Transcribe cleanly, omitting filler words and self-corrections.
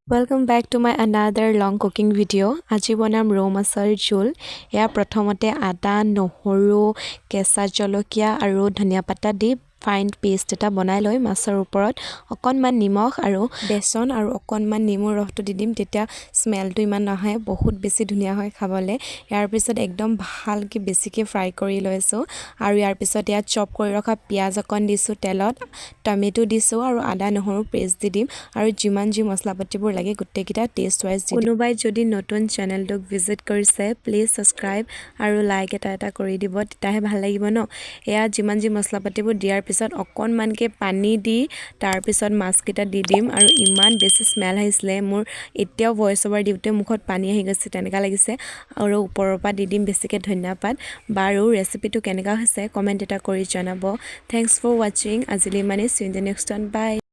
Welcome back to my another long cooking video. আজি বনাম ৰৌ মাছৰ জোল। এয়া প্ৰথমতে আদা, নহৰু, কেঁচা জলকীয়া আৰু ধনিয়া পাতা দি ফাইন পেষ্ট এটা বনাই লৈ মাছৰ ওপৰত অকণমান নিমখ আৰু বেচন আৰু অকণমান নেমুৰ ৰসটো দি দিম, তেতিয়া স্মেলটো ইমান নাহে, বহুত বেছি ধুনীয়া হয় খাবলৈ। ইয়াৰ পিছত একদম ভালকৈ বেছিকৈ ফ্ৰাই কৰি লৈছোঁ আৰু ইয়াৰ পিছত ইয়াত চপ কৰি ৰখা পিঁয়াজ অকণ দিছোঁ তেলত, টমেটো দিছোঁ আৰু আদা নহৰু পেষ্ট দি দিম আৰু যিমান যি মছলা পাতিবোৰ লাগে গোটেইকেইটা টেষ্ট ৱাইজ দি দিম। কোনোবাই যদি নতুন চেনেলটোক ভিজিট কৰিছে প্লিজ ছাবস্ক্ৰাইব আৰু লাইক এটা কৰি দিব, তেতিয়াহে ভাল লাগিব ন। এয়া যিমান যি মছলা পাতিবোৰ দিয়াৰ পিছত অকণমানকৈ পানী দি তাৰপিছত মাছকেইটা দি দিম আৰু ইমান বেছি স্মেল আহিছিলে, মোৰ এতিয়াও ভইচ অভাৰ দিওঁতে মুখত পানী আহি গৈছে তেনেকুৱা লাগিছে। আৰু ওপৰৰ পৰা দি দিম বেছিকৈ ধনিয়া পাত। বাৰু ৰেচিপিটো কেনেকুৱা হৈছে কমেণ্ট এটা কৰি জনাব। থেংকছ ফৰ ৱাচিং। আজিলৈ মানে, see you in the next one. Bye.